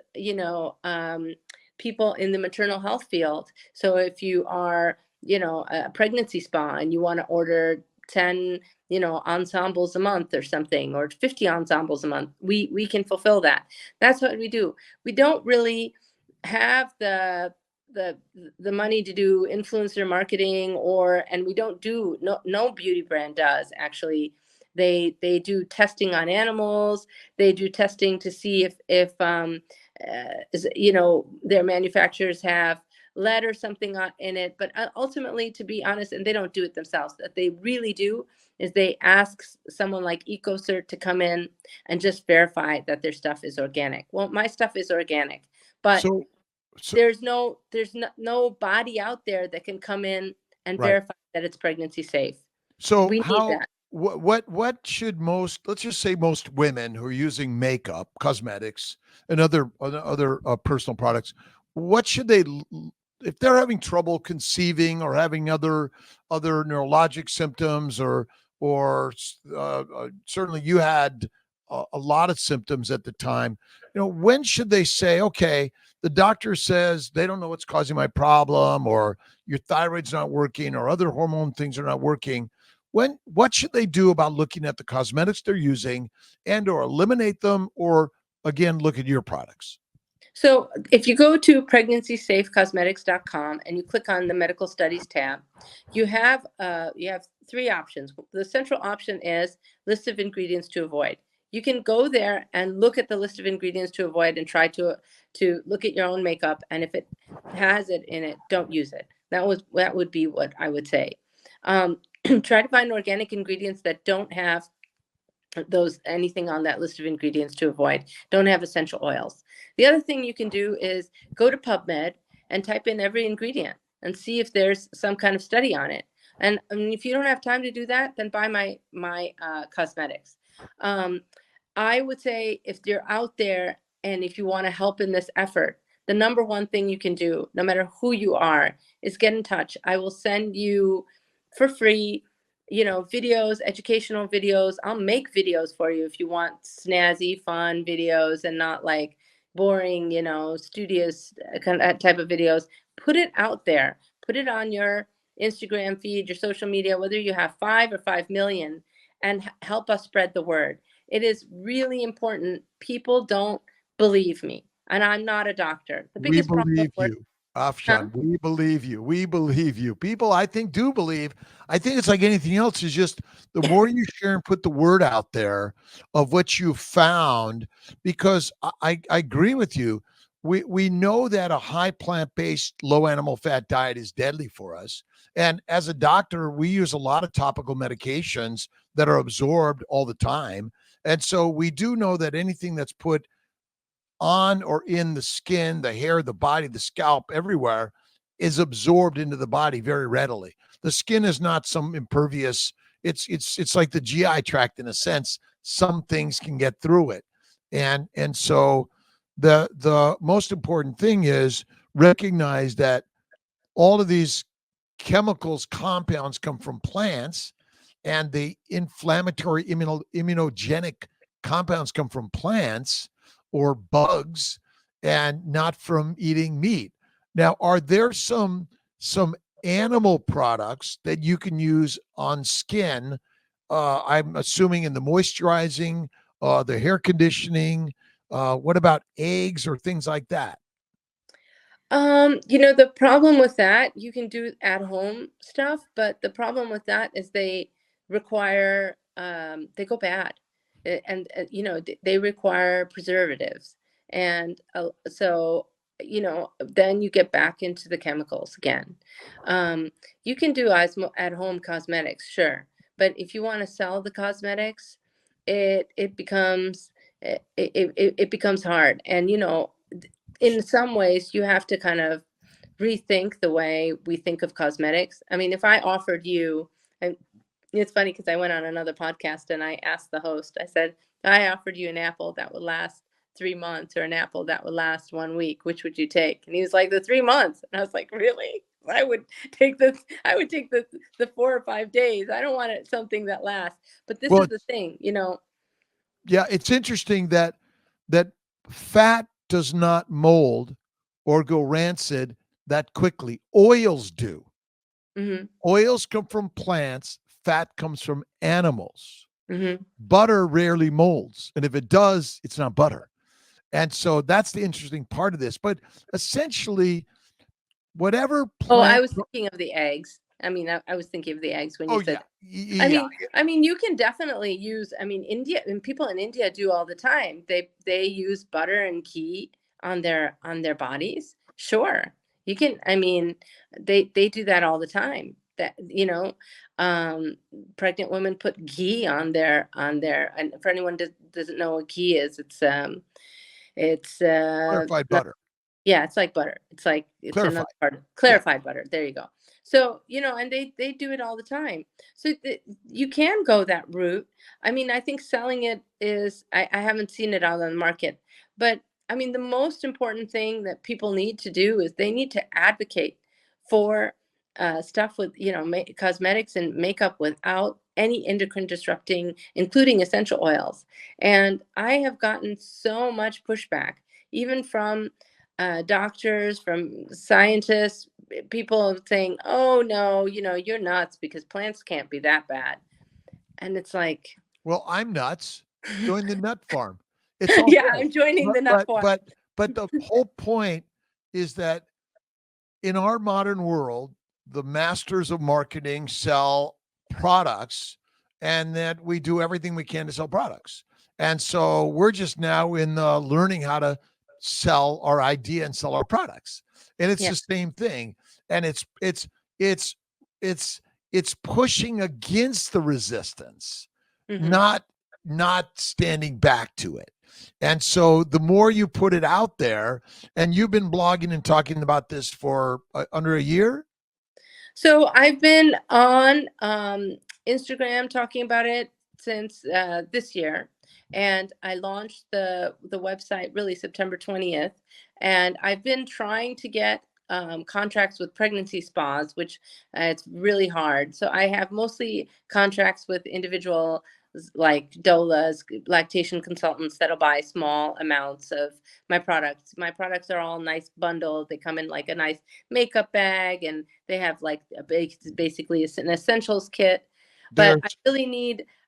people in the maternal health field. So if you are, a pregnancy spa and you want to order 10, ensembles a month or something, or 50 ensembles a month, we can fulfill that. That's what we do. We don't really have the money to do influencer marketing, and we don't do, no beauty brand does actually. They do testing on animals. They do testing to see if their manufacturers have lead or something in it. But ultimately, to be honest, and they don't do it themselves, that they really do is they ask someone like EcoCert to come in and just verify that their stuff is organic. Well, my stuff is organic, but there's no body out there that can come in and verify that it's pregnancy safe. So we need that. What should let's just say most women who are using makeup, cosmetics, and other personal products, what should they, if they're having trouble conceiving or having other neurologic symptoms, or certainly you had a lot of symptoms at the time, when should they say, okay, the doctor says they don't know what's causing my problem, or your thyroid's not working, or other hormone things are not working? What should they do about looking at the cosmetics they're using, and or eliminate them, or again, look at your products? So if you go to pregnancySafeCosmetics.com and you click on the medical studies tab, you have 3 options. The central option is list of ingredients to avoid. You can go there and look at the list of ingredients to avoid and try to look at your own makeup. And if it has it in it, don't use it. That would be what I would say. Try to find organic ingredients that don't have anything on that list of ingredients to avoid, don't have essential oils. The other thing you can do is go to PubMed and type in every ingredient and see if there's some kind of study on it. And if you don't have time to do that, then buy my cosmetics. I would say if you're out there and if you want to help in this effort, the number one thing you can do, no matter who you are, is get in touch. I will send you for free, videos, educational videos. I'll make videos for you if you want snazzy, fun videos and not like boring, studious kind of type of videos. Put it out there. Put it on your Instagram feed, your social media, whether you have 5 or 5 million, and help us spread the word. It is really important. People don't believe me, and I'm not a doctor. The We biggest problem believe with, you, huh? Afshan. We believe you. We believe you. People, I think, do believe. I think it's like anything else. Is just the more you share and put the word out there of what you found, because I agree with you. We know that a high plant-based, low animal fat diet is deadly for us. And as a doctor, we use a lot of topical medications that are absorbed all the time. And so we do know that anything that's put on or in the skin, the hair, the body, the scalp, everywhere is absorbed into the body very readily. The skin is not some impervious, it's like the GI tract in a sense. Some things can get through it. And so the most important thing is recognize that all of these chemicals, compounds come from plants, and the inflammatory immunogenic compounds come from plants or bugs, and not from eating meat. Now, are there some animal products that you can use on skin? I'm assuming in the moisturizing, the hair conditioning. What about eggs or things like that? The problem with that, you can do at home stuff, but the problem with that is they go bad. And they require preservatives. And so, then you get back into the chemicals again. You can do at home cosmetics, sure. But if you want to sell the cosmetics, it becomes it becomes hard. And in some ways you have to kind of rethink the way we think of cosmetics. I mean, if I offered you, and it's funny because I went on another podcast and I asked the host, I said, I offered you an apple that would last 3 months or an apple that would last 1 week, which would you take? And he was like, the 3 months. And I was like, really? I would take the 4 or 5 days. I don't want something that lasts. But this Well, is the thing. yeah, it's interesting that fat does not mold or go rancid that quickly. Oils do. Hmm. Oils come from plants, fat comes from animals. Hmm. Butter rarely molds, and if it does, it's not butter. And so that's the interesting part of this. But essentially, whatever Oh, I plant. was thinking of the eggs. I mean, I was thinking of the eggs when you Oh said. yeah, I yeah. mean, I mean, you can definitely use. I mean, India and people in India do all the time. They use butter and ghee on their bodies. Sure, you can. I mean, they do that all the time. That um, pregnant women put ghee on their. And for anyone doesn't know what ghee is, it's Clarified butter, yeah, it's like butter. It's another clarified. part of Yeah. clarified butter. There you go. So, and they do it all the time. So you can go that route. I mean, I think selling it is, I haven't seen it out on the market, but I mean, the most important thing that people need to do is they need to advocate for stuff with, cosmetics and makeup without any endocrine disrupting, including essential oils. And I have gotten so much pushback, even from doctors, from scientists, people saying, "Oh no, you're nuts because plants can't be that bad." And it's like, Well, I'm nuts. Join the nut farm. It's all yeah, good. I'm joining But the nut but farm. but but the whole point is that in our modern world, the masters of marketing sell products, and that we do everything we can to sell products. And so we're just now in learning how to sell our idea and sell our products. And it's Yeah. the same thing. And it's it's it's pushing against the resistance, Hmm. not not standing back to it. And so the more you put it out there, and you've been blogging and talking about this for under a year. So I've been on Instagram talking about it since this year, and I launched the website really September 20th, and I've been trying to get contracts with pregnancy spas, which it's really hard. So I have mostly contracts with individual like doulas, lactation consultants that'll buy small amounts of my products. My products are all nice bundled. They come in like a nice makeup bag, and they have like basically an essentials kit. But There's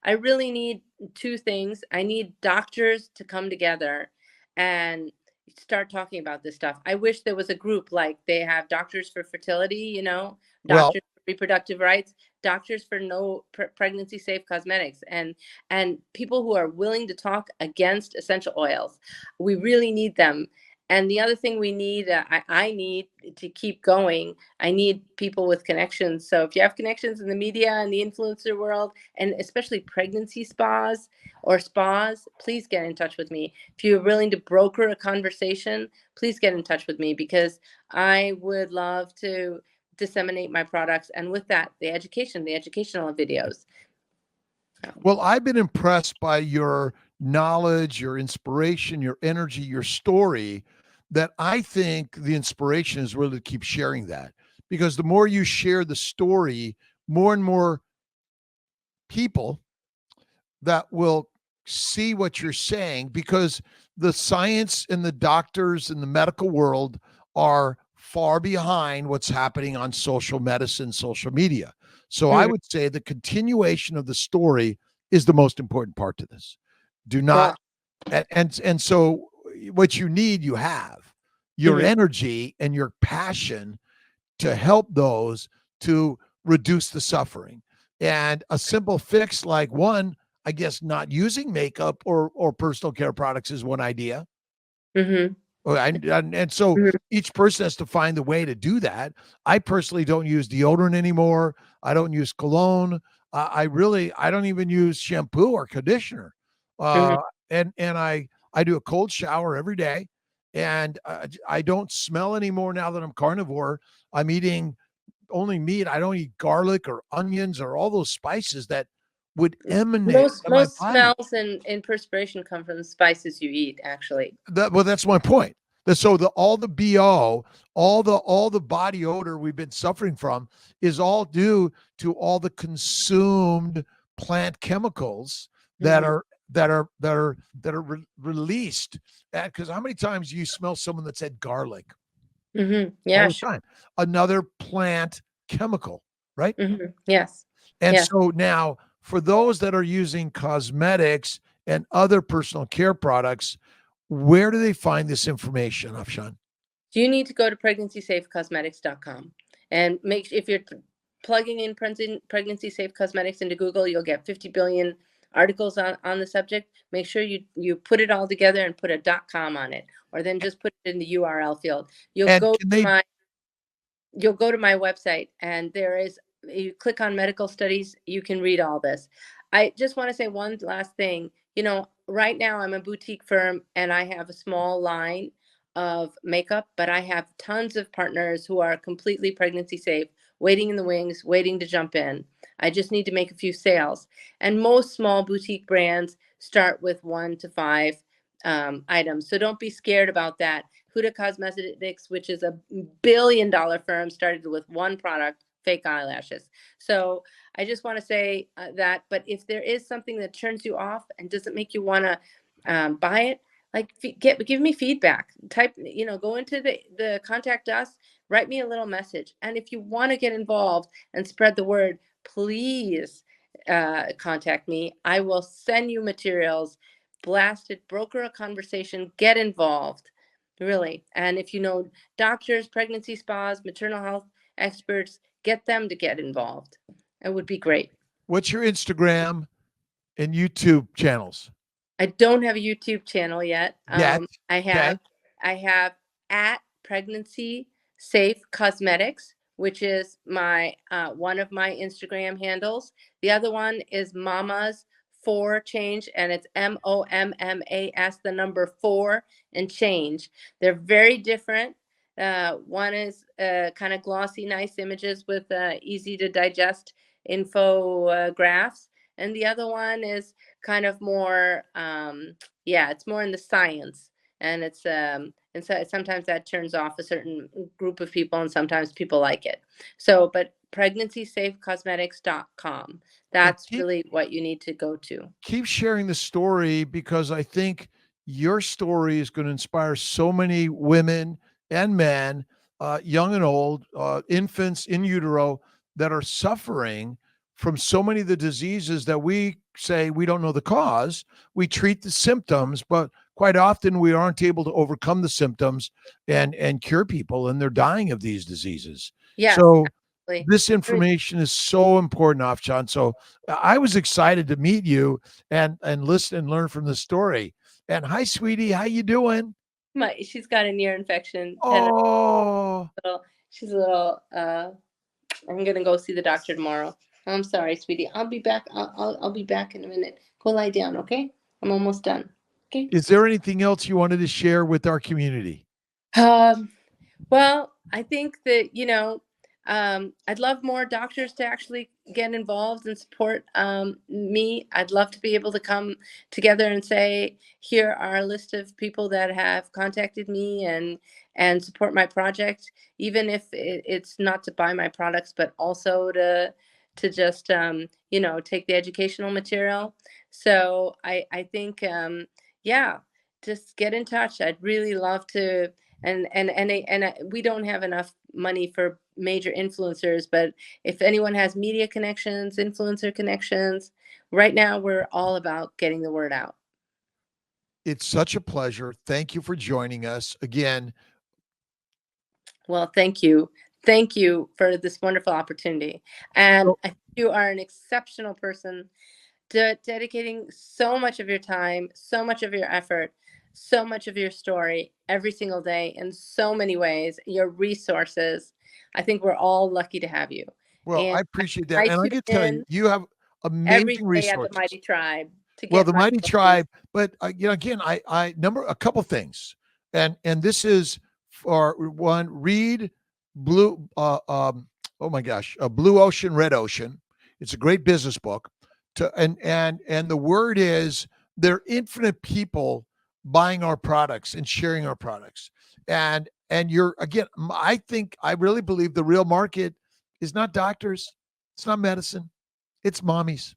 I really need two things. I need doctors to come together and start talking about this stuff. I wish there was a group like they have doctors for fertility, well, doctors for reproductive rights, doctors for no pregnancy safe cosmetics, and people who are willing to talk against essential oils. We really need them. And the other thing we need, I need to keep going. I need people with connections. So if you have connections in the media and the influencer world, and especially pregnancy spas or spas, please get in touch with me. If you're willing to broker a conversation, please get in touch with me, because I would love to disseminate my products. And with that, the educational videos. well, I've been impressed by your knowledge, your inspiration, your energy, your story. That I think the inspiration is really to keep sharing that, because the more you share the story, more and more people that will see what you're saying, because the science and the doctors and the medical world are far behind what's happening on social medicine, social media. So I Mhm. would say the continuation of the story is the most important part to this. Do not Well, and so what you need, you have your mhm, energy and your passion to help those to reduce the suffering. And a simple fix like one, I guess not using makeup or personal care products is one idea. mhm, And so mhm, each person has to find the way to do that. I personally don't use deodorant anymore. I don't use cologne. I don't even use shampoo or conditioner. mhm, Uh, and I do a cold shower every day, and I don't smell anymore now that I'm carnivore. I'm eating only meat. I don't eat garlic or onions or all those spices that would emanate from my most body. smells and perspiration come from the spices you eat, actually. Well, that's my point. So all the BO, all the body odor we've been suffering from is all due to all the consumed plant chemicals that Mhm, are released. Because how many times do you smell someone that said garlic mhm. all Yeah, the sure. time? Another plant chemical, right? Mhm. Yes. And Yes. so now, for those that are using cosmetics and other personal care products, where do they find this information, Afshan? You need to go to pregnancySafeCosmetics.com and if you're plugging in pregnancy safe cosmetics into Google, you'll get 50 billion articles on the subject. Make sure you put it all together and put a .com on it, or then just put it in the URL field. And can they You'll go to my website, and you click on medical studies, you can read all this. I just want to say one last thing. Right now I'm a boutique firm and I have a small line of makeup, but I have tons of partners who are completely pregnancy safe, waiting in the wings, waiting to jump in. I just need to make a few sales. And most small boutique brands start with 1 to 5 items. So don't be scared about that. Huda Cosmetics, which is a billion-dollar firm, started with one product, fake eyelashes. So I just want to say that. But if there is something that turns you off and doesn't make you want to buy it, like give me feedback. Go into the contact us, write me a little message. And if you want to get involved and spread the word, please contact me. I will send you materials, blast it, broker a conversation, get involved. Really. And if you know doctors, pregnancy spas, maternal health experts, get them to get involved. It would be great. what's your Instagram and YouTube channels? I don't have a YouTube channel yet. Yet. I Okay. have at Pregnancy Safe Cosmetics, which is my one of my Instagram handles. The other one is Mama's for Change, and it's MOMMAS, the number 4 and change. They're very different. One is kind of glossy, nice images with easy to digest infographics, and the other one is kind of more, yeah, it's more in the science, and and so sometimes that turns off a certain group of people, and sometimes people like it. So, but pregnancy-safe-cosmetics.com, And that's really what you need to go to. keep sharing the story, because I think your story is going to inspire so many women and men, young and old, infants in utero, that are suffering from so many of the diseases that we say we don't know the cause. We treat the symptoms, but quite often we aren't able to overcome the symptoms and cure people, and they're dying of these diseases. Yes, So absolutely. this information is so important, Afshan. So I was excited to meet you and listen and learn from the story. And hi, sweetie, how you doing? She's got an ear infection, and Oh, she's a little I'm gonna go see the doctor tomorrow. I'm sorry, sweetie. I'll be back. I'll be back in a minute. Go lie down, okay? I'm almost done. Okay. is there anything else you wanted to share with our community? Um, well, I think that, I'd love more doctors to actually get involved and support me. I'd love to be able to come together and say, here are a list of people that have contacted me and support my project, even if it's not to buy my products, but also to just take the educational material. So I think yeah, just get in touch. I'd really love to, and we don't have enough money for major influencers, but if anyone has media connections, influencer connections, right now we're all about getting the word out. It's such a pleasure. Thank you for joining us again. Well, thank you. Thank you for this wonderful opportunity. And So I think you are an exceptional person, dedicating so much of your time, so much of your effort, so much of your story every single day in so many ways, your resources. I think we're all lucky to have you. well, And I appreciate that. I And I tune can tell you, in you have every amazing day at the resources. Mighty Tribe to Well, get the my Mighty stories. Tribe, but again, I number a couple things, and this is for one. Read Blue, oh my gosh, Blue Ocean, Red Ocean. It's a great business book. And the word is there are infinite people buying our products and sharing our products, and you're again. I really believe the real market is not doctors, it's not medicine, it's mommies,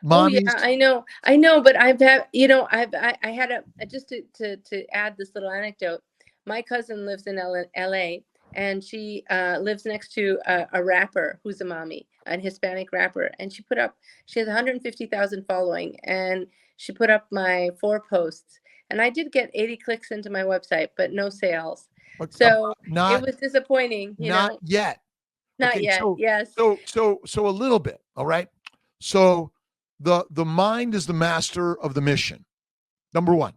Oh yeah, mommies. I know, but I've had, I had just to add this little anecdote. My cousin lives in LA, and she lives next to a rapper who's a mommy, an Hispanic rapper, and she has 150,000 following, and she put up my 4 posts, and I did get 80 clicks into my website, but no sales. So it Not was disappointing, not yet. not Okay, yet. Yes. so a little bit, all right? So the mind is the master of the mission. Number one.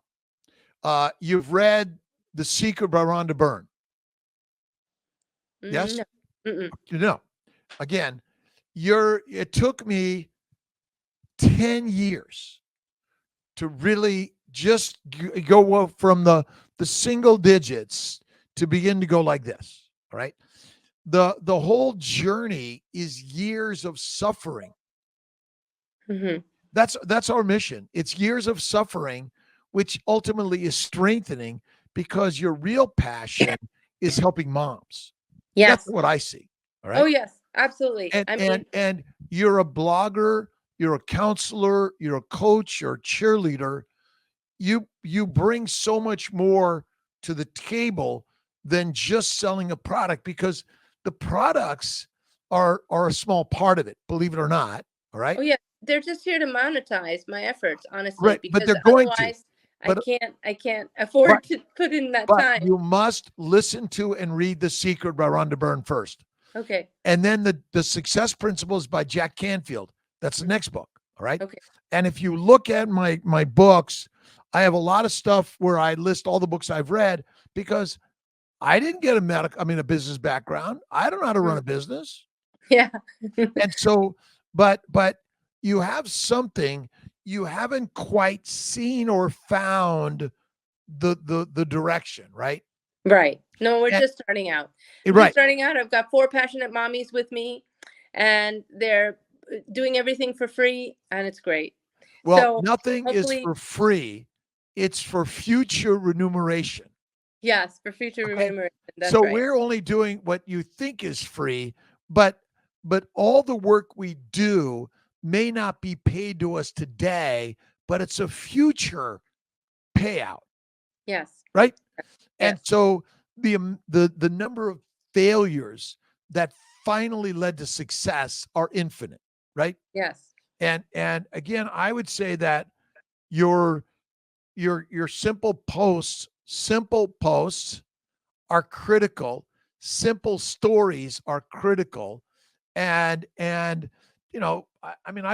You've read The Secret by Rhonda Byrne. Yes? No. Mm-mm. You know. Again, it took me 10 years to really just go from the single digits to begin to go like this. All right. The whole journey is years of suffering. Mm-hmm. That's our mission. It's years of suffering, which ultimately is strengthening, because your real passion is helping moms. That's Yes. what I see. All Oh right. yes, absolutely. And I and mean, and you're a blogger, you're a counselor, you're a coach, you're a cheerleader. You bring so much more to the table than just selling a product, because the products are a small part of it, believe it or not. All right. oh yeah, they're just here to monetize my efforts, honestly, Right. But because they're going to. otherwise But I can't but afford to put in that but time. you must listen to and read The Secret by Rhonda Byrne first. Okay. And then the Success Principles by Jack Canfield. That's the Mhm. next book. All right. Okay. And if you look at my books, I have a lot of stuff where I list all the books I've read, because I didn't get a business background. I don't know how to run Mhm. a business. Yeah. And so, but you have something you haven't quite seen or found the direction, right? Right. No, we're And, just starting out. We're just right. starting out. I've got 4 passionate mommies with me, and they're doing everything for free, and it's great. Well, So nothing is hopefully, for free. It's for future remuneration. yes, for future Okay. remuneration. That's So right. we're only doing what you think is free, but all the work we do may not be paid to us today, but it's a future payout, Yes. right? And Yes. so the number of failures that finally led to success are infinite, right? Yes. And again, I would say that your your simple posts are critical. Simple stories are critical. And I mean,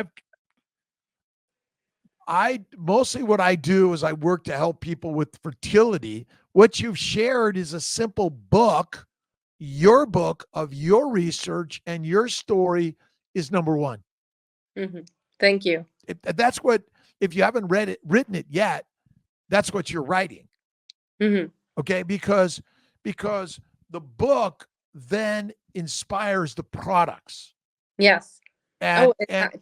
I mostly what I do is I work to help people with fertility. What you've shared is a simple book. Your book of your research and your story is number one. Hmm. Thank you. That's what, if you haven't written it yet, that's what you're writing. Hmm. Okay. Because the book then inspires the products. Yes. And, Oh,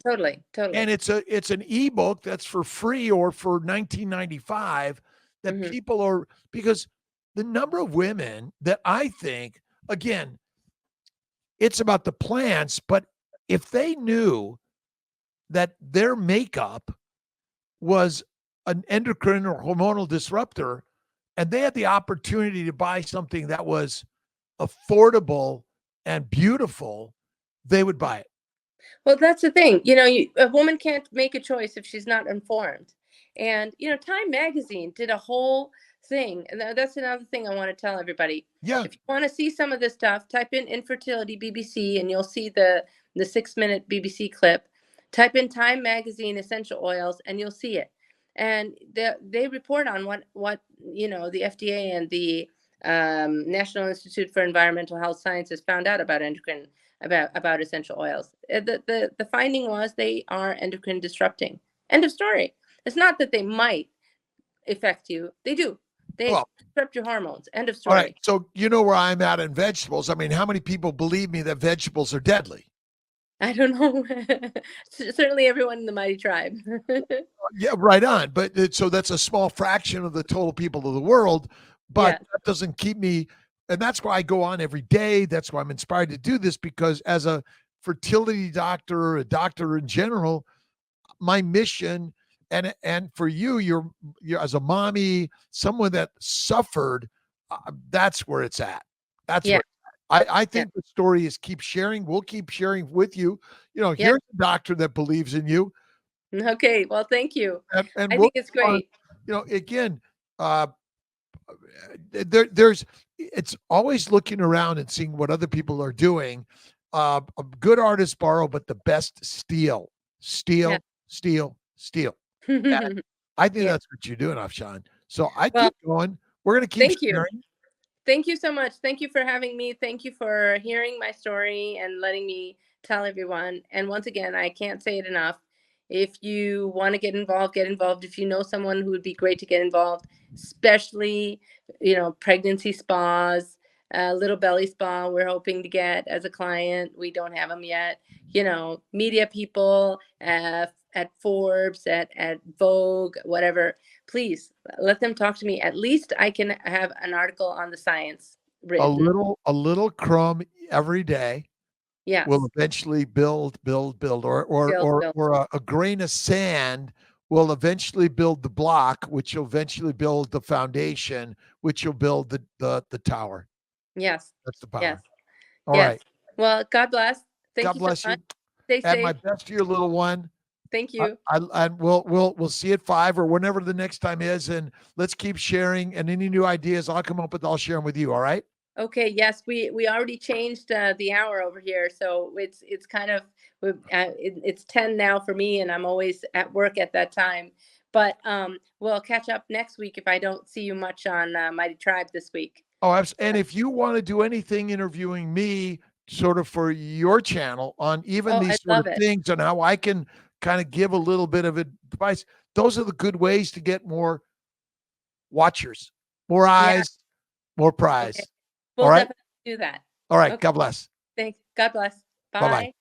totally, and totally. it's an ebook that's for free or for $19.95 that Hmm. people are, because the number of women that I think, again, it's about the plants, but if they knew that their makeup was an endocrine or hormonal disruptor and they had the opportunity to buy something that was affordable and beautiful, they would buy it. Well, that's the thing. A woman can't make a choice if she's not informed. And Time Magazine did a whole thing, and that's another thing I want to tell everybody. Yeah. If you want to see some of this stuff, type in infertility BBC, and you'll see the 6-minute BBC clip. Type in Time Magazine essential oils, and you'll see it. And they report on what the FDA and the National Institute for Environmental Health Sciences found out about endocrine about essential oils. The finding was they are endocrine disrupting. End of story. It's not that they might affect you. They do. They Well, disrupt your hormones. End of all right. story. So you know where I'm at in vegetables. I mean, how many people believe me that vegetables are deadly? I don't know. Certainly everyone in the mighty tribe. Yeah, right on. But so that's a small fraction of the total people of the world. But Yes. that doesn't keep me, and that's why I go on every day. That's why I'm inspired to do this, because as a fertility doctor, a doctor in general, my mission, and for you, you're as a mommy, someone that suffered, that's where it's at. That's Yeah. where I Yeah. think the story is keep sharing. We'll keep sharing with you. Yeah. Here's a doctor that believes in you, Okay. Well, thank you. and I we'll think it's keep on, great. again, uh, there's it's always looking around and seeing what other people are doing. A good artists borrow, but the best steal, Yeah. steal, steal, steal. And I think Yeah. that's what you're doing, Afshan. So I Well, keep going. We're going to keep thank you. sharing. Thank you so much. Thank you for having me. Thank you for hearing my story and letting me tell everyone. And once again, I can't say it enough. If you want to get involved, get involved. If you know someone who would be great to get involved, especially, pregnancy spas, Little Belly Spa, we're hoping to get as a client. We don't have them yet. Media people at Forbes, at Vogue, whatever. Please let them talk to me. At least I can have an article on the science written. A little crumb every day will Yes. eventually build, Build, build. or a grain of sand will eventually build the block, which will eventually build the foundation, which will build the tower. Yes. That's the Yes. power. All Yes. right. Well, God bless. Thank God you so bless much. you. Stay Add my safe. best to your little one. Thank you. And we'll see at 5 or whenever the next time is, and let's keep sharing. And any new ideas I'll come up with, I'll share them with you. All right. Okay. Yes, we already changed the hour over here, so it's kind of it's 10 now for me, and I'm always at work at that time. But we'll catch up next week if I don't see you much on Mighty Tribe this week. Oh, and if you want to do anything interviewing me, sort of for your channel on even Oh, I these sort of love it. things and how I can kind of give a little bit of advice, those are the good ways to get more watchers, more Yeah. eyes, more Okay. prize. We'll All right. definitely do that. All right. Okay. God bless. Thanks. God bless. Bye-bye. Bye.